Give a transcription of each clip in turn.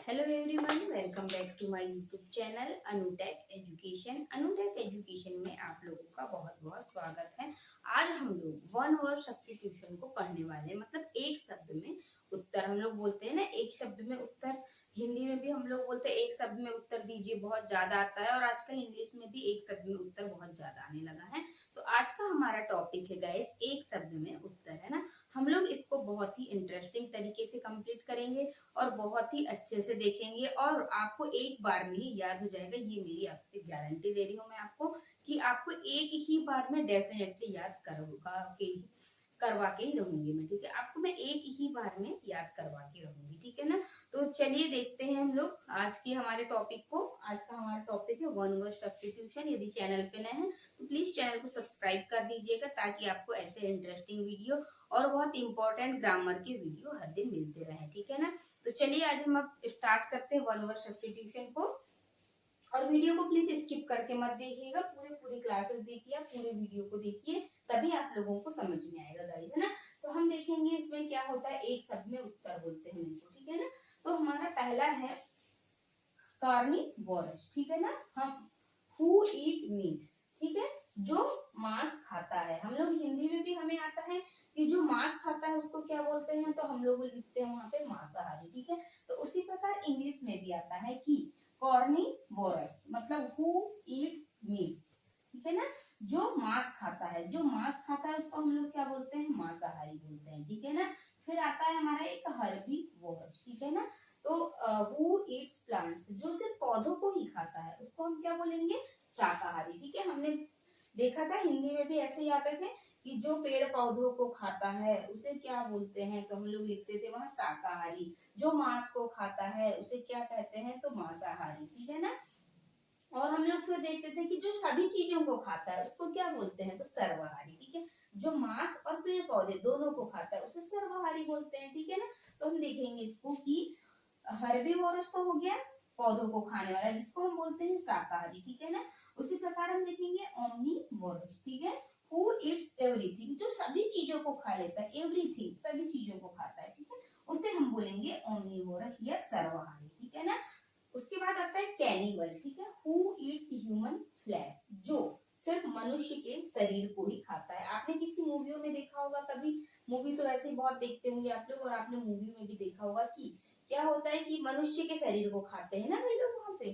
Hello everyone, welcome back to my YouTube channel Anutech education. Anutech education में आप लोगों का बहुत बहुत स्वागत है। आज हम लोग वन वर्ड सब्स्टिट्यूशन को पढ़ने वाले हैं। मतलब एक शब्द में उत्तर, हम लोग बोलते हैं ना एक शब्द में उत्तर। हिंदी में भी हम लोग बोलते हैं एक शब्द में उत्तर दीजिए, बहुत ज्यादा आता है। और आजकल इंग्लिश में भी एक शब्द में उत्तर बहुत ज्यादा आने लगा है। तो आज का हमारा टॉपिक है गाइस, एक शब्द में उत्तर, है ना। हम लोग इसको बहुत ही इंटरेस्टिंग तरीके से कंप्लीट करेंगे और बहुत ही अच्छे से देखेंगे और आपको एक बार में ही याद हो जाएगा। ये मेरी आपसे गारंटी दे रही हूँ मैं आपको कि आपको एक ही बार में डेफिनेटली याद करवा के ही रहूंगी मैं, ठीक है। आपको मैं एक ही बार में याद करवा के रहूंगी, ठीक है ना। तो चलिए देखते हैं हम लोग आज के हमारे टॉपिक को। आज का हमारा टॉपिक है वन वर्ड सब्स्टिट्यूशन। यदि चैनल पे नए हैं तो प्लीज चैनल को सब्सक्राइब कर दीजिएगा ताकि आपको ऐसे इंटरेस्टिंग वीडियो और बहुत इंपॉर्टेंट ग्रामर के वीडियो हर दिन मिलते रहे, ठीक है ना। तो चलिए आज हम अब स्टार्ट करते हैं वन वर्ड सब्स्टिट्यूशन को। और वीडियो को प्लीज स्किप करके मत देखिएगा, पूरी क्लासेस देखिए, पूरे वीडियो को देखिए, तभी आप लोगों को समझ में आएगा गाइस, है ना। तो हम देखेंगे इसमें क्या होता है। एक शब्द में उत्तर बोलते हैं इनको, ठीक है ना। तो हमारा पहला है कार्निवोरस, ठीक है ना। हम हु ईट मीट्स, ठीक है, जो मांस खाता है। हम लोग हिंदी में भी हमें आता है कि जो मांस खाता है उसको क्या बोलते हैं, तो हम लोग लिखते हैं वहां पे मांसाहारी, ठीक है। तो उसी प्रकार इंग्लिश में भी आता है कि कार्निवोरस मतलब हु ईट्स मीट्स, ठीक है ना। जो मांस खाता है, जो मांस खाता है उसको हम लोग क्या बोलते हैं, मांसाहारी बोलते हैं, ठीक है ना। फिर आता है हमारा एक हर्बीवोरस, ठीक है ना। तो हु ईट्स प्लांट्स, जो सिर्फ पौधों को ही खाता है उसको हम क्या बोलेंगे, शाकाहारी, ठीक है। हमने देखा था हिंदी में भी ऐसे ही आते थे कि जो पेड़ पौधों को खाता है उसे क्या बोलते हैं, तो हम लोग लिखते थे वहां शाकाहारी। जो मांस को खाता है उसे क्या कहते हैं, तो मांसाहारी, ठीक है ना। और हम लोग फिर देखते थे कि जो सभी चीजों को खाता है उसको क्या बोलते हैं, तो सर्वाहारी, ठीक है। जो मांस और पेड़ पौधे दोनों को खाता है उसे सर्वाहारी बोलते हैं, ठीक है ना। तो हम देखेंगे इसको कि हर्बीवोरस तो हो गया पौधों को खाने वाला, जिसको हम बोलते हैं शाकाहारी, ठीक है ना। उसी प्रकार हम देखेंगे ओमनीवोरस, ठीक है, हु ईट्स एवरीथिंग, जो सभी चीजों को खा लेता है, एवरीथिंग सभी चीजों को खाता है, ठीक है। उसे हम बोलेंगे ओमनीवोरस या सर्वाहारी, ठीक है ना। उसके बाद आता है कैनिबल, ठीक है, हु ईट्स ह्यूमन फ्लैश, जो सिर्फ मनुष्य के शरीर को ही खाता है। आपने किसी मूवियों में देखा होगा, कभी मूवी तो वैसे ही बहुत देखते होंगे आप लोग, और आपने मूवी में भी देखा होगा कि क्या होता है कि मनुष्य के शरीर को खाते हैं ना कई लोग वहां पे।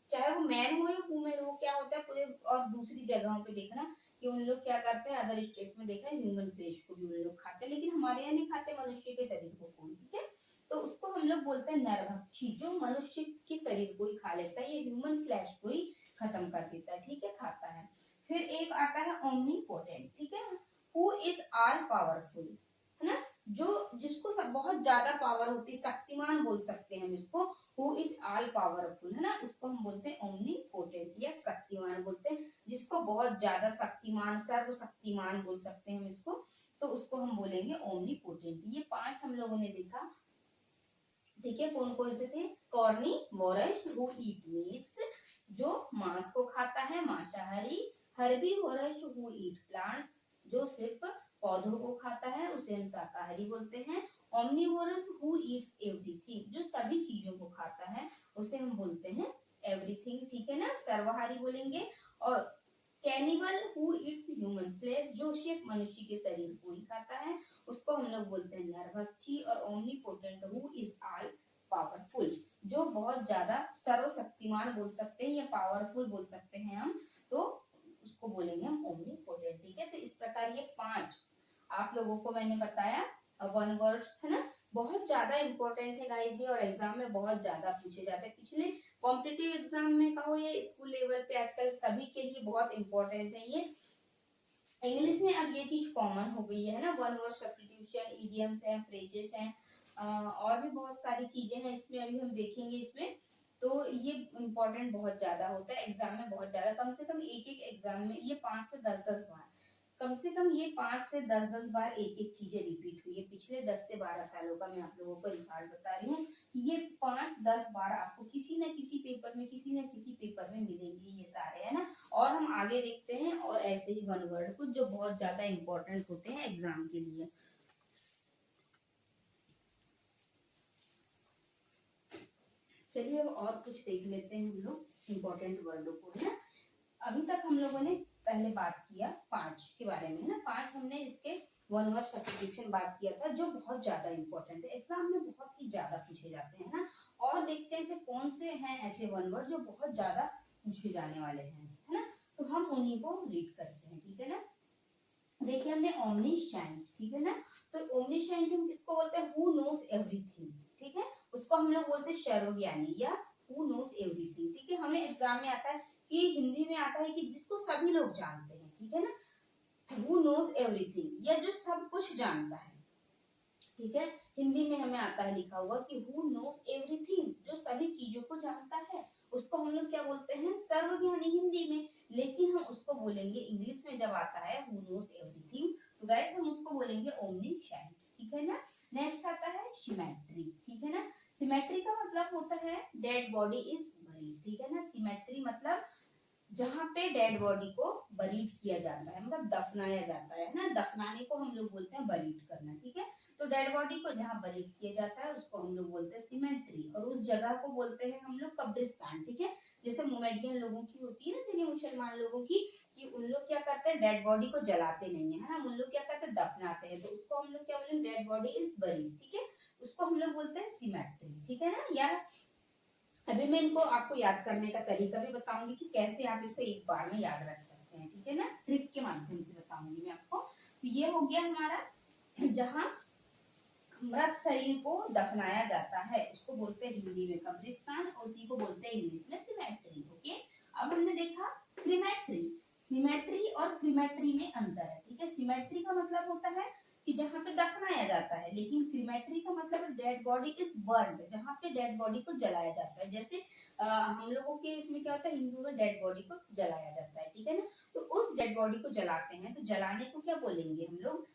चाहे वो मैन हो या वुमेन हो, क्या होता है पूरे, और दूसरी जगहों पे देखना कि उन लोग क्या करते हैं, अदर स्टेट में देखना ह्यूमन फ्लेश को भी उन लोग खाते हैं, लेकिन हमारे यहाँ नहीं खाते मनुष्य के शरीर को कोई, ठीक है। तो उसको हम लोग बोलते हैं नरभक्षी, जो मनुष्य के शरीर को ही खा लेता है, ये ह्यूमन फ्लैश को ही खत्म कर देता है, ठीक है, खाता है। फिर एक आता है ओमनीपोटेंट, ठीक है, हु इज ऑल पावरफुल, है ना। जो जिसको सब बहुत ज्यादा पावर होती है, शक्तिमान बोल सकते हैं हम इसको, हु इज ऑल पावरफुल, है ना, उसको हम बोलते हैं ओमनीपोटेंट या शक्तिमान बोलते हैं। जिसको बहुत ज्यादा शक्तिमान, सर्वशक्तिमान बोल सकते हैं हम इसको, तो उसको हम बोलेंगे ओमनीपोटेंट। ये 5 हम लोगों ने देखा, ठीक है। कौन कौन से थे, कार्निवोरस हु ईट मीट्स, जो मांस को खाता है मांसाहारी। हर्बीवोरस हु ईट प्लांट्स, जो सिर्फ पौधों को खाता है उसे हम शाकाहारी बोलते हैं। ओमनीवोरस हु ईट्स एवरीथिंग, जो सभी चीजों को खाता है उसे हम बोलते हैं एवरीथिंग, ठीक है ना, सर्वाहारी बोलेंगे। और cannibal who eats human flesh, जो सिर्फ मनुष्य के शरीर को ही खाता है उसको हम लोग बोलते हैं नरभक्षी। और omnipotent who is all powerful, जो बहुत ज्यादा सर्वशक्तिमान बोल सकते हैं या पावरफुल बोल सकते हैं हम, तो उसको बोलेंगे हम ओमनीपोटेंट, ठीक है। तो इस प्रकार ये 5 आप लोगों को मैंने बताया वन वर्ड्स, है ना। बहुत ज्यादा इंपॉर्टेंट है गाइस ये, और एग्जाम में बहुत ज्यादा पूछे जाते हैं। पिछले कॉम्पिटिटिव एग्जाम में कहो या स्कूल लेवल पे आजकल सभी के लिए बहुत इंपॉर्टेंट है ये। इंग्लिश में अब ये चीज कॉमन हो गई है ना, वन वर्ड सब्स्टिट्यूशन, इडियम्स हैं, फ्रेजेस हैं, और भी बहुत सारी चीजें हैं इसमें, अभी हम देखेंगे इसमें। तो ये इम्पोर्टेंट बहुत ज्यादा होता है एग्जाम में, बहुत ज्यादा, कम से कम एक एक एग्जाम में ये 5 से 10 बार, कम से कम ये 5 से 10 बार एक एक चीजें रिपीट हुई है। पिछले 10 से 12 सालों का मैं आप लोगों को रिकॉर्ड बता रही हूँ, ये 5-10 बार आपको किसी न किसी पेपर में, किसी न किसी पेपर में मिलेंगे ये सारे, है ना। और हम आगे देखते हैं और ऐसे ही वन वर्ड कुछ जो बहुत ज्यादा इंपॉर्टेंट होते हैं एग्जाम के लिए। चलिए अब और कुछ देख लेते हैं हम लोग इम्पोर्टेंट वर्डों को, है ना। अभी तक हम लोगों ने पहले बात किया 5 के बारे में, है ना। 5 हमने इसके वन वर्ड सब्स्टिट्यूशन बात किया था, जो बहुत ज्यादा इंपॉर्टेंट है, एग्जाम में बहुत ही ज्यादा पूछे जाते हैं ना। और देखते हैं ऐसे कौन से हैं ऐसे वन वर्ड जो बहुत ज्यादा पूछे जाने वाले हैं, है ना। तो हम उन्हीं को रीड करते हैं, ठीक है ना। देखिए हमने ओमनिशेंट, ठीक है ना। तो ओमनिशेंट हम किसको बोलते हैं, हु नोस एवरीथिंग, ठीक है। उसको हम लोग बोलते हैं सर्वज्ञानी या हु नोस एवरीथिंग, ठीक है। हमें एग्जाम में आता है कि हिंदी में आता है कि जिसको सभी लोग जानते हैं, ठीक है ना, हु नोस एवरीथिंग, या जो सब कुछ जानता है, ठीक है। हिंदी में हमें आता है लिखा हुआ कि हु नोस एवरीथिंग, जो सभी चीजों को जानता है, उसको हम लोग क्या बोलते हैं, सर्वज्ञानी हिंदी में। लेकिन हम उसको बोलेंगे इंग्लिश में जब आता है हु नोस एवरीथिंग, तो गाइस हम उसको बोलेंगे ओमनीशेंट, ठीक है ना। नेक्स्ट आता है सिमेट्री, ठीक है ना। सिमेट्री का मतलब होता है डेड बॉडी इज बरीड, ठीक है ना। सिमेट्री मतलब जहाँ पे डेड बॉडी को बरीड किया जाता है, मतलब दफनाया जाता है ना। दफनाने को हम लोग बोलते हैं बरीड करना, ठीक है। तो डेड बॉडी को जहाँ बरीड किया जाता है उसको हम लोग बोलते हैं सिमेट्री, और उस जगह को बोलते हैं हम लोग कब्रिस्तान, ठीक है। जैसे मोमेडियन लोगों की होती है ना, यानी मुसलमान लोगों की, कि उन लोग क्या करते हैं, डेड बॉडी को जलाते नहीं है, है ना। उन लोग क्या करते हैं, दफनाते हैं, तो उसको हम लोग क्या बोलेंगे, डेड बॉडी इज बरीड, ठीक है। उसको हम लोग बोलते हैं सिमेट्री, ठीक है ना। या अभी मैं इनको आपको याद करने का तरीका भी बताऊंगी कि कैसे आप इसको एक बार में याद रख सकते हैं, ठीक है ना। ट्रिक के माध्यम से बताऊंगी मैं आपको। तो ये हो गया हमारा, जहाँ मृत शरीर को दफनाया जाता है उसको बोलते हैं हिंदी में कब्रिस्तान, और उसी को बोलते हैं इंग्लिश में सिमेट्री, ओके। अब हमने देखा क्रीमेट्री। सिमेट्री और क्रीमेट्री में अंतर है, ठीक है। सिमेट्री का मतलब होता है कि जहाँ पे दफनाया जाता है, लेकिन क्रीमेट्री का मतलब डेड बॉडी इज बर्न्ड, जहाँ पे डेड बॉडी को जलाया जाता है। जैसे हम लोगों के इसमें क्या होता है, हिंदू में डेड बॉडी को जलाया जाता है, ठीक है ना। तो उस डेड बॉडी को जलाते हैं, तो जलाने को क्या बोलेंगे हम लोग,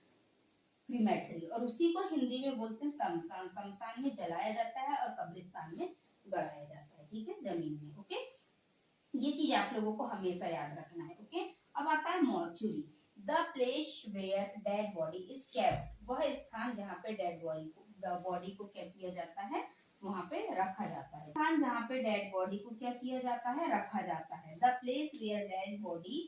क्रीमेट्री, और उसी को हिंदी में बोलते हैं शमशान। शमशान में जलाया जाता है और कब्रिस्तान में गड़ाया जाता है, ठीक है, जमीन में, ओके। ये चीज आप लोगों को हमेशा याद रखना है, ओके। अब आता है mortuary, the place where dead body is kept, वह स्थान जहाँ पे डेड बॉडी को क्या किया जाता है, वहां पे रखा जाता है। स्थान जहाँ पे डेड बॉडी को क्या किया जाता है, रखा जाता है। The place where dead body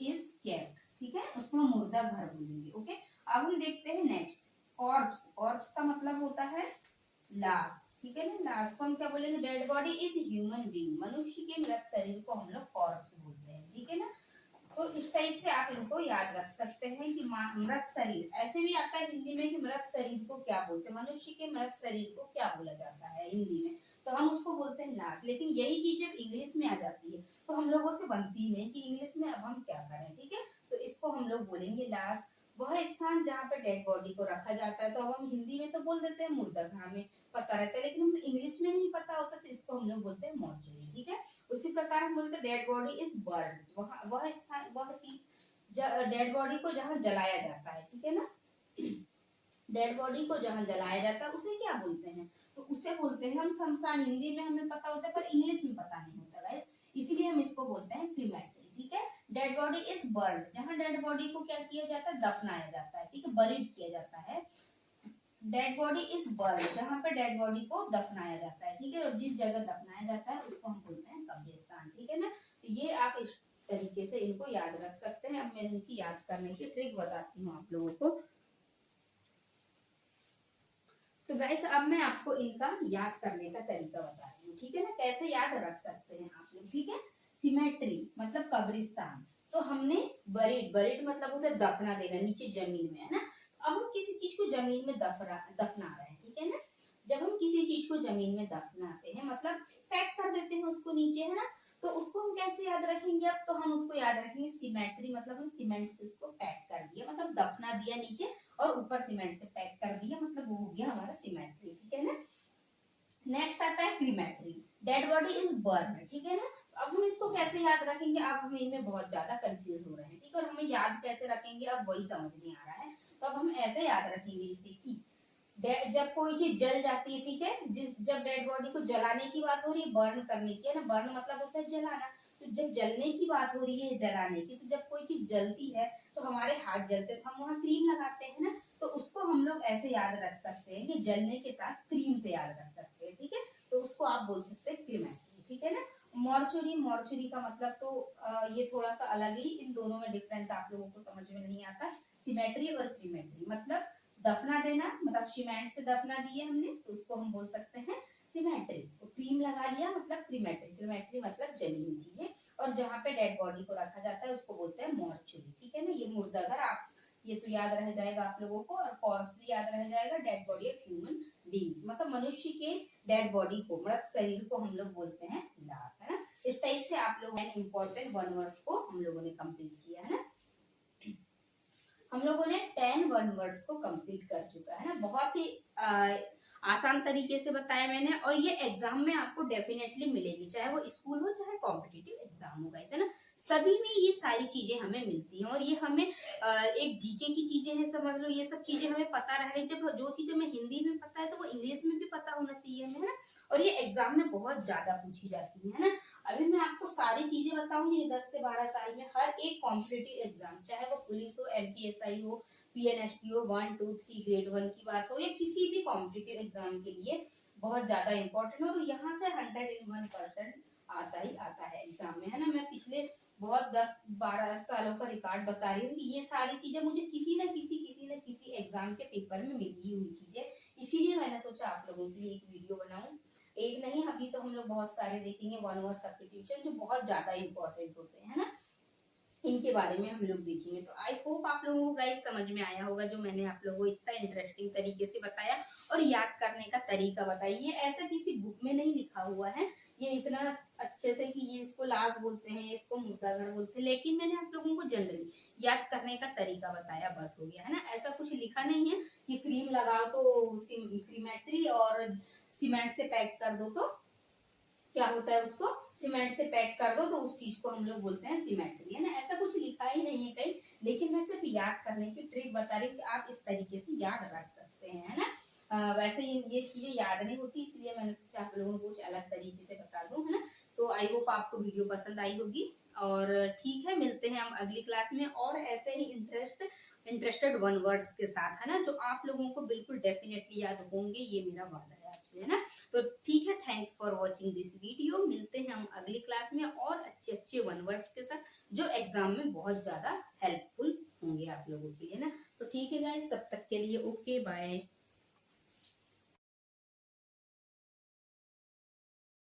is kept, ठीक है, उसको हम मुर्दा घर बोलेंगे, ओके। अब हम देखते हैं नेक्स्ट, कॉर्प्स। कॉर्प्स का मतलब होता है लाश, ठीक है ना। लाश को हम क्या बोलेंगे, dead body is human being, मनुष्य के मृत शरीर को हम लोग कॉर्प्स बोलते हैं, ठीक है ना। तो इस टाइप से आप इनको याद रख सकते हैं कि मृत शरीर, ऐसे भी आता है हिंदी में कि मृत शरीर को क्या बोलते हैं, मनुष्य के मृत शरीर को क्या बोला जाता है हिंदी में, तो हम उसको बोलते हैं लाश। लेकिन यही चीज जब इंग्लिश में आ जाती है तो हम लोगों से बनती नहीं कि इंग्लिश में अब हम क्या करें, ठीक है। तो इसको हम लोग बोलेंगे लाश, वह स्थान जहाँ पे डेड बॉडी को रखा जाता है। तो अब हम हिंदी में तो बोल देते हैं मुर्दाघर, हमें पता रहता है, लेकिन हमें इंग्लिश में नहीं पता होता, तो इसको हम लोग बोलते हैं मॉर्चुरी, ठीक है। उसी प्रकार हम बोलते हैं डेड बॉडी इज बर्न, वह स्थान, वह चीज डेड बॉडी को जहाँ जलाया जाता है, ठीक है ना। डेड बॉडी को जहाँ जलाया जाता है उसे क्या बोलते हैं, तो उसे बोलते हैं हम शमशान। हिंदी में हमें पता होता है पर इंग्लिश में पता नहीं होता गाइस, इसीलिए हम इसको बोलते हैं क्रीमेट्री, ठीक है। डेड बॉडी इज बर्न, जहाँ डेड बॉडी को क्या किया जाता है, दफनाया जाता है, ठीक है, बरीड किया जाता है। डेड बॉडी इज बर्न, जहाँ पे डेड बॉडी को दफनाया जाता है, ठीक है, और जिस जगह दफनाया जाता है उसको हम बोलते हैं कब्रिस्तान, ठीक है ना। तो ये आप इस तरीके से इनको याद रख सकते हैं। अब मैं इनकी याद करने की ट्रिक बताती हूँ आप लोगों को। तो गाइस अब मैं आपको इनका याद करने का तरीका बता रही हूँ, ठीक है ना, कैसे याद रख सकते हैं आप लोग, ठीक है। सिमेट्री मतलब कब्रिस्तान, तो हमने बरीड, बरीड मतलब होता है दफना देना नीचे जमीन में, है ना। अब हम किसी चीज को जमीन में दफना रहे हैं, ठीक है ना। जब हम किसी चीज को जमीन में दफनाते हैं मतलब पैक कर देते हैं उसको नीचे, है ना, तो उसको हम कैसे याद रखेंगे, अब तो हम उसको याद रखेंगे सिमेट्री, मतलब हम सीमेंट से उसको पैक कर दिया, मतलब दफना दिया नीचे और ऊपर सीमेंट से पैक कर दिया, मतलब वो हो गया हमारा सिमेट्री, ठीक है ना। नेक्स्ट आता है क्रीमेट्री, डेड बॉडी इज बर्न, ठीक है ना। तो अब हम इसको कैसे याद रखेंगे, अब हमें इनमें बहुत ज्यादा कंफ्यूज हो रहे हैं, ठीक है, और हमें याद कैसे रखेंगे अब वही समझ नहीं आ रहा है। तो अब हम ऐसे याद रखेंगे इसे कि जब कोई चीज जल जाती है, ठीक है, जब डेड बॉडी को जलाने की बात हो रही है, बर्न करने की, है ना, बर्न मतलब होता है जलाना, तो जब जलने की बात हो रही है जलाने की, तो जब कोई चीज जलती है तो हमारे हाथ जलते हैं, तो हम वहाँ क्रीम लगाते हैं ना, तो उसको हम लोग ऐसे याद रख सकते हैं कि जलने के साथ क्रीम से याद रख सकते हैं, ठीक है। तो उसको आप बोल सकते हैं क्रीमेटरी, ठीक है ना। मॉर्चुरी, मॉर्चुरी का मतलब तो ये थोड़ा सा अलग ही, इन दोनों में डिफरेंस आप लोगों को समझ में नहीं आता। सिमेट्री और क्रीमेटरी मतलब दफना देना, मतलब सीमेंट से दफना दिए हमने तो उसको हम बोल सकते हैं सिमेट्री। तो क्रीम लगा लिया मतलब क्रीमेटरी, क्रीमेटरी मतलब जली हुई चीजें। और जहाँ पे डेड बॉडी को रखा जाता है उसको बोलते हैं मॉर्चुरी, ठीक है ना। ये मुर्दाघर, आप ये तो याद रह जाएगा आप लोगों को। और कॉर्प्स भी याद रह जाएगा, dead body of human beings, मतलब मनुष्य के डेड बॉडी को, मृत शरीर को हम लोग बोलते हैं लाश, है ना। इस टाइप से आप लोगों ने इम्पोर्टेंट 1 वर्ड्स को हम लोगों ने कंप्लीट किया है ना। हम लोगों ने 10 1 वर्ड्स को कंप्लीट कर चुका है ना। बहुत ही आसान तरीके से बताया मैंने, और ये एग्जाम में आपको डेफिनेटली मिलेगी, चाहे वो स्कूल हो चाहे कॉम्पिटिटिव एग्जाम हो, है ना। सभी में ये सारी चीजें हमें मिलती हैं, और ये हमें एक जीके की चीजें हैं, समझ लो। ये सब चीजें हमें पता रहे, जब जो चीजें हमें हिंदी में पता है तो वो इंग्लिश में भी पता होना चाहिए हमें, है ना। और ये एग्जाम में बहुत ज्यादा पूछी जाती है ना। अभी मैं आपको सारी चीजें बताऊंगी जो 10 से 12 साल में हर एक कॉम्पिटिटिव एग्जाम, चाहे वो पुलिस हो, एमपीएसआई हो, पीएनएसटी हो, 1 2 3 ग्रेड 1 की बात हो, या किसी भी कॉम्पिटिटिव एग्जाम के लिए बहुत ज्यादा इंपॉर्टेंट है। और यहाँ से 101% आता ही आता है एग्जाम में, है ना। मैं पिछले बहुत 10-12 सालों का रिकॉर्ड बता रही हूँ कि ये सारी चीजें मुझे किसी न किसी एग्जाम के पेपर में मिली हुई चीजें, इसीलिए मैंने सोचा आप लोगों के लिए एक वीडियो बनाऊं। एक नहीं, अभी तो हम लोग बहुत सारे देखेंगे 1 वर्ड सब्स्टिट्यूशन जो बहुत ज्यादा इंपॉर्टेंट होते हैं, है ना। इनके बारे में हम लोग देखेंगे। तो आई होप आप लोगों को गाइस समझ में आया होगा, जो मैंने आप लोगों को इतना इंटरेस्टिंग तरीके से बताया और याद करने का तरीका बताया। ये ऐसा किसी बुक में नहीं लिखा हुआ है, ये इतना अच्छे से कि ये इसको लाश बोलते हैं, इसको मुर्दाघर बोलते हैं, लेकिन मैंने आप लोगों को जनरली याद करने का तरीका बताया, बस हो गया, है ना। ऐसा कुछ लिखा नहीं है कि क्रीम लगाओ तो क्रीमेट्री और सीमेंट से पैक कर दो तो क्या होता है, उसको सीमेंट से पैक कर दो तो उस चीज को हम लोग बोलते हैं सीमेट्री, है ना। ऐसा कुछ लिखा ही नहीं है कहीं, लेकिन मैं सिर्फ याद करने की ट्रिक बता रही हूँ कि आप इस तरीके से याद रख सकते हैं, है ना। वैसे ये चीजें याद नहीं होती, इसलिए मैंने सोचा आप लोगों को कुछ अलग तरीके से बता दूं, है ना। तो आई होप आपको वीडियो पसंद आई होगी, और ठीक है, मिलते हैं हम अगली क्लास में और ऐसे ही इंटरेस्टेड 1 वर्ड्स के साथ, है ना, जो आप लोगों को बिल्कुल डेफिनेटली याद होंगे, ये मेरा वादा है आपसे, है ना। तो ठीक है, thanks for watching this video. मिलते हैं हम अगली क्लास में और अच्छे अच्छे 1 वर्ड्स के साथ, जो एग्जाम में बहुत ज्यादा हेल्पफुल होंगे आप लोगों के लिए ना। तो ठीक है गाइस, तब तक के लिए ओके बाय।